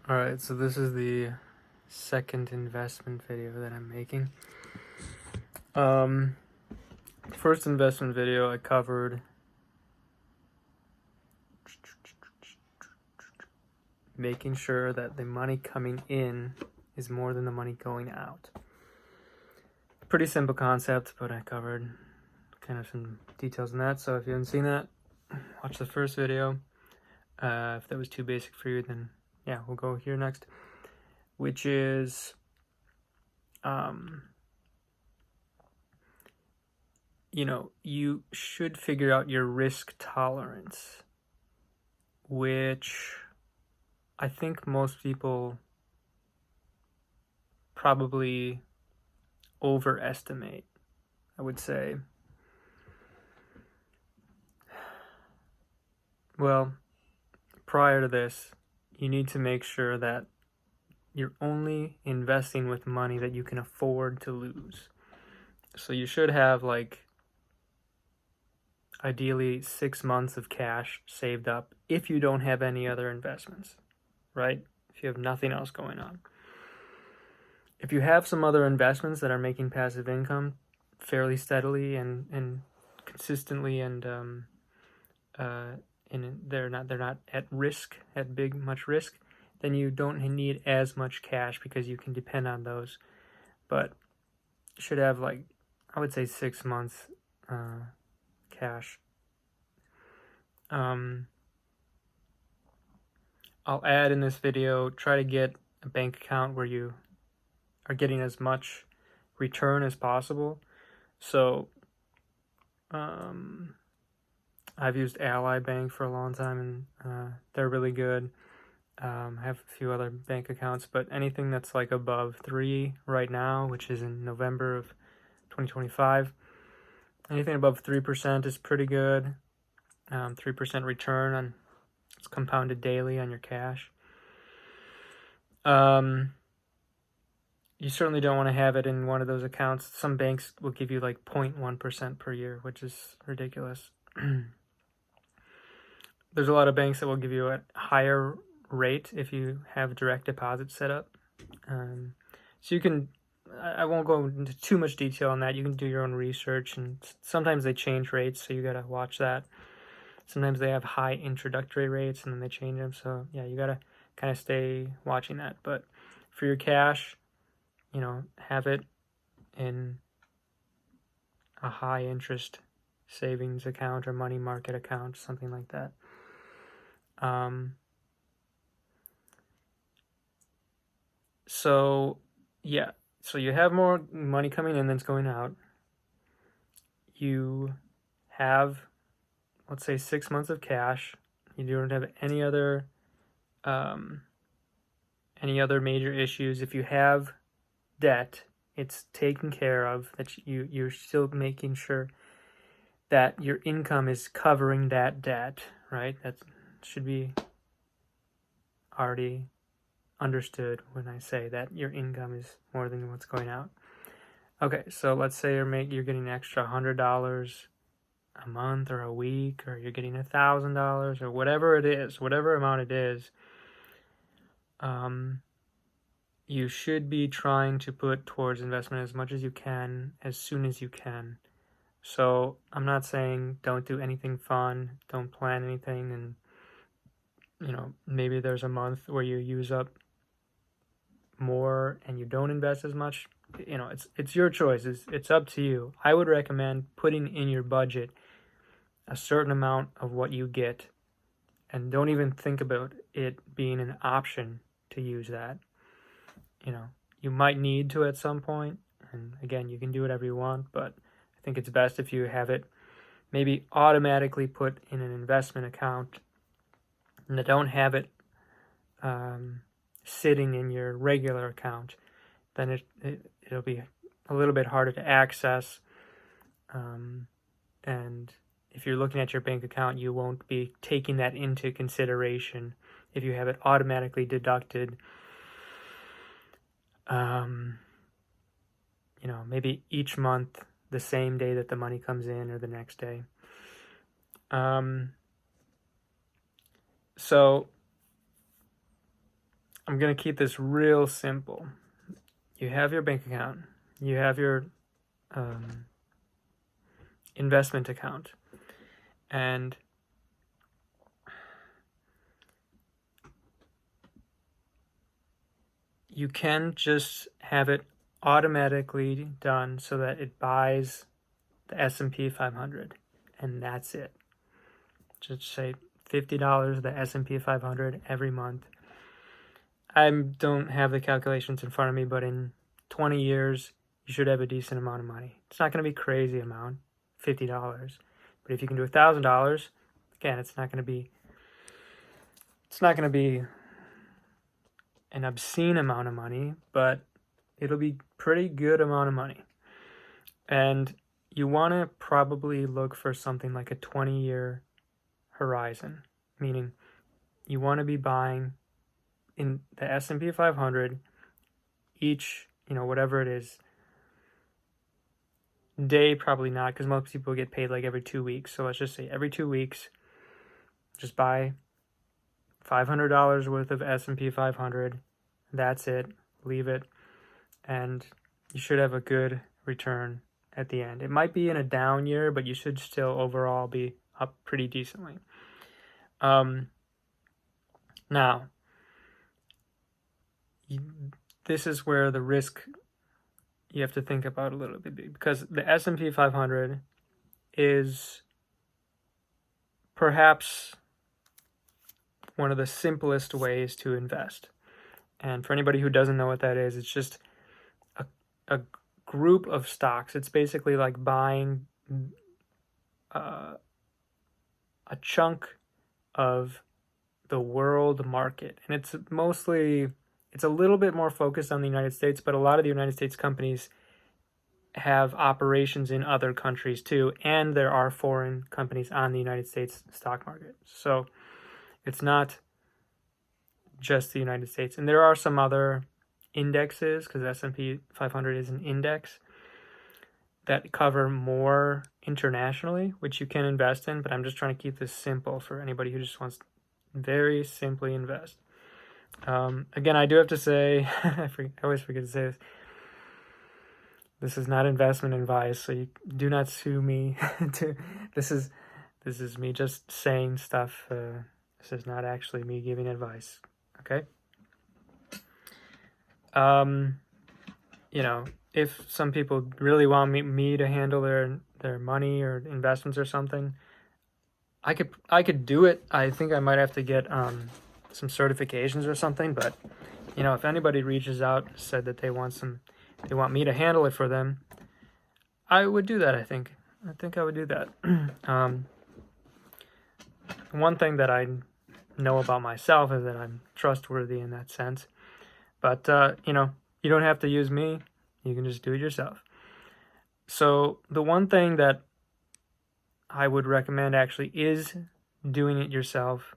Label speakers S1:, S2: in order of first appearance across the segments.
S1: Alright, so this is the second investment video that I'm making. First investment video I covered making sure that the money coming in is more than the money going out. Pretty simple concept, but I covered kind of some details on that, so if you haven't seen that, watch the first video. If that was too basic for you, then yeah, we'll go here next, which is you should figure out your risk tolerance, which I think most people probably overestimate, I would say. Well, prior to this, you need to make sure that you're only investing with money that you can afford to lose. So you should have, like, ideally 6 months of cash saved up if you don't have any other investments, right? If you have nothing else going on. If you have some other investments that are making passive income fairly steadily and consistently, and they're not at risk, much risk, then you don't need as much cash because you can depend on those. But you should have, like, I would say 6 months cash. I'll add in this video, try to get a bank account where you are getting as much return as possible. So I've used Ally Bank for a long time, and they're really good. I have a few other bank accounts, but anything that's like above 3 right now, which is in November of 2025, anything above 3% is pretty good. 3% return on, it's compounded daily on your cash. You certainly don't want to have it in one of those accounts. Some banks will give you like 0.1% per year, which is ridiculous. There's a lot of banks that will give you a higher rate if you have direct deposit set up. So you can, I won't go into too much detail on that. You can do your own research, and sometimes they change rates, so you gotta watch that. Sometimes they have high introductory rates and then they change them. So yeah, you gotta kind of stay watching that. But for your cash, have it in a high interest savings account or money market account, something like that. So yeah, so you have more money coming in than it's going out. You have, let's say, 6 months of cash. You don't have any other major issues. If you have debt, it's taken care of. That you're still making sure that your income is covering that debt, right? That should be already understood when I say that your income is more than what's going out. Okay, so let's say you're getting an extra $100 a month or a week, or you're getting $1,000 or whatever it is, whatever amount it is. You should be trying to put towards investment as much as you can, as soon as you can. So I'm not saying don't do anything fun, don't plan anything, and maybe there's a month where you use up more and you don't invest as much. It's your choice. It's up to you. I would recommend putting in your budget a certain amount of what you get, and don't even think about it being an option to use that. You might need to at some point, and again, you can do whatever you want, but I think it's best if you have it maybe automatically put in an investment account and don't have it sitting in your regular account. Then it'll be a little bit harder to access, and if you're looking at your bank account, you won't be taking that into consideration if you have it automatically deducted. Maybe each month, the same day that the money comes in or the next day. So I'm going to keep this real simple. You have your bank account. You have your investment account. And you can just have it automatically done so that it buys the S&P 500, and that's it. Just say $50 the S&P 500 every month. I don't have the calculations in front of me, but in 20 years, you should have a decent amount of money. It's not going to be a crazy amount, $50. But if you can do $1,000, again, it's not going to be an obscene amount of money, but it'll be pretty good amount of money. And you want to probably look for something like a 20-year horizon, meaning you want to be buying in the S&P 500 each, whatever it is, day, probably not, because most people get paid like every 2 weeks. So let's just say every 2 weeks, just buy $500 worth of S&P 500. That's it. Leave it. And you should have a good return at the end. It might be in a down year, but you should still overall be up pretty decently. Now, this is where the risk you have to think about a little bit, because the S&P 500 is perhaps one of the simplest ways to invest. And for anybody who doesn't know what that is, it's just a group of stocks. It's basically like buying a chunk of the world market. And it's a little bit more focused on the United States, but a lot of the United States companies have operations in other countries too, and there are foreign companies on the United States stock market. So it's not just the United States. And there are some other indexes, because the S&P 500 is an index, that cover more internationally, which you can invest in, but I'm just trying to keep this simple for anybody who just wants to very simply invest. Again, I do have to say, I always forget to say this, this is not investment advice, so you do not sue me. This is me just saying stuff. This is not actually me giving advice. Okay. If some people really want me to handle their money or investments or something, I could do it. I think I might have to get some certifications or something, but if anybody reaches out, said that they want me to handle it for them, I would do that. I think I would do that. One thing that I know about myself is that I'm trustworthy in that sense, but you don't have to use me. You can just do it yourself. So the one thing that I would recommend actually is doing it yourself,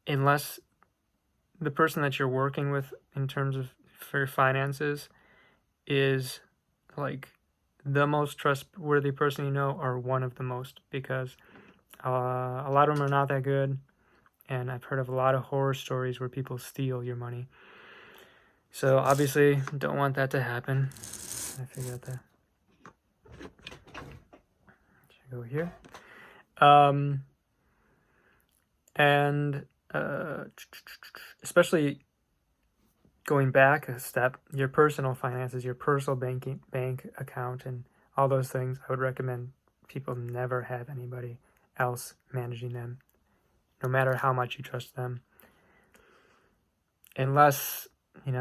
S1: unless the person that you're working with in terms of for your finances is like the most trustworthy person you know, or one of the most, because a lot of them are not that good, and I've heard of a lot of horror stories where people steal your money. So obviously don't want that to happen. I figure out that. Should go here. And especially going back a step, your personal finances, your personal bank account, and all those things, I would recommend people never have anybody else managing them, no matter how much you trust them. Unless, I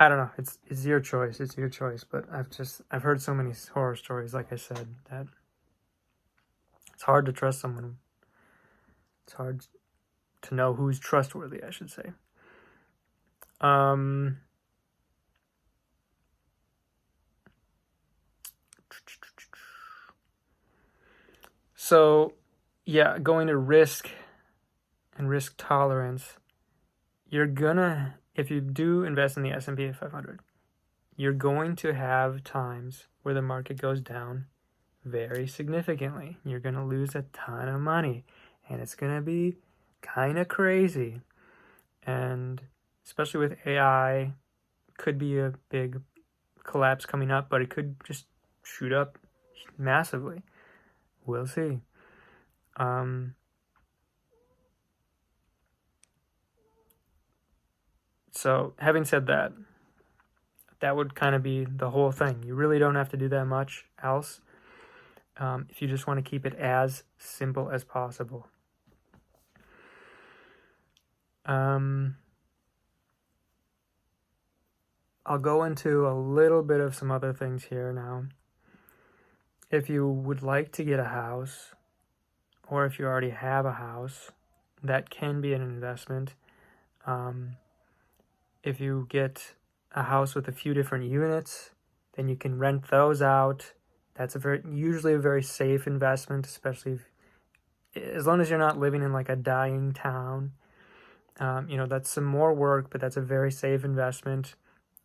S1: don't know, it's your choice. It's your choice. But I've heard so many horror stories, like I said, that it's hard to trust someone. It's hard to know who's trustworthy, I should say. So, yeah, going to risk and risk tolerance, if you do invest in the S&P 500, you're going to have times where the market goes down very significantly. You're going to lose a ton of money, and it's going to be kind of crazy. And especially with AI, could be a big collapse coming up, but it could just shoot up massively. We'll see. So having said that, that would kind of be the whole thing. You really don't have to do that much else if you just want to keep it as simple as possible. I'll go into a little bit of some other things here now. If you would like to get a house, or if you already have a house, that can be an investment. If you get a house with a few different units, then you can rent those out. That's usually a very safe investment, especially as long as you're not living in like a dying town. That's some more work, but that's a very safe investment.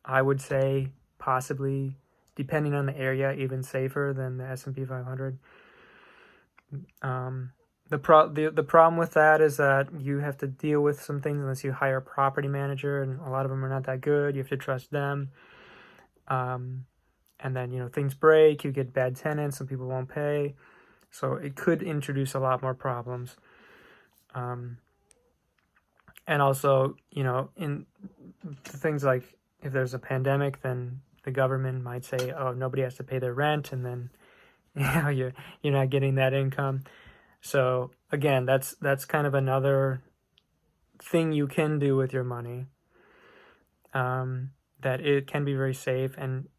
S1: I would say possibly, depending on the area, even safer than the S&P 500. The problem with that is that you have to deal with some things unless you hire a property manager, and a lot of them are not that good. You have to trust them. And then, things break, you get bad tenants, some people won't pay. So it could introduce a lot more problems. And also, in things like if there's a pandemic, then the government might say, oh, nobody has to pay their rent, and then you're not getting that income. So again, that's kind of another thing you can do with your money, that it can be very safe. And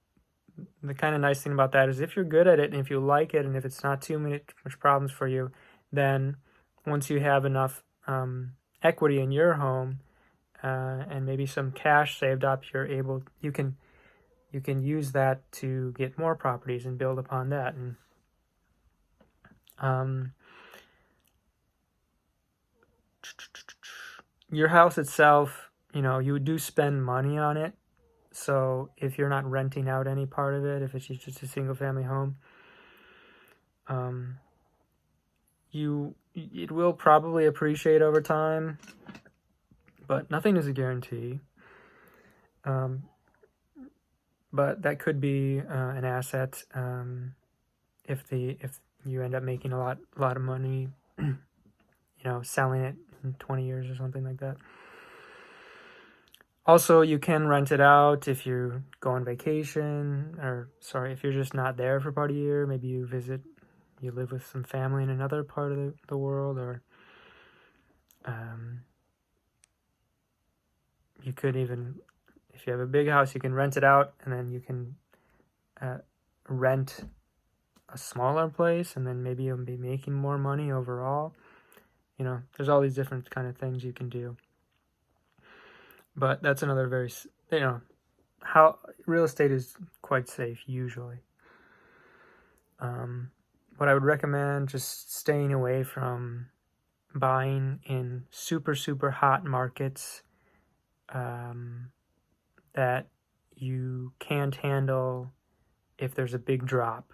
S1: the kind of nice thing about that is if you're good at it and if you like it and if it's not too much problems for you, then once you have enough equity in your home and maybe some cash saved up, you can use that to get more properties and build upon that. And your house itself, you do spend money on it. So if you're not renting out any part of it, if it's just a single family home, it will probably appreciate over time, but nothing is a guarantee. But that could be an asset if you end up making a lot of money, selling it in 20 years or something like that. Also, you can rent it out if you go on vacation, if you're just not there for part of the year. Maybe you live with some family in another part of the world, or you could even, if you have a big house, you can rent it out, and then you can rent a smaller place, and then maybe you'll be making more money overall. There's all these different kind of things you can do. But that's another very, how real estate is quite safe usually. What I would recommend, just staying away from buying in super, super hot markets that you can't handle if there's a big drop.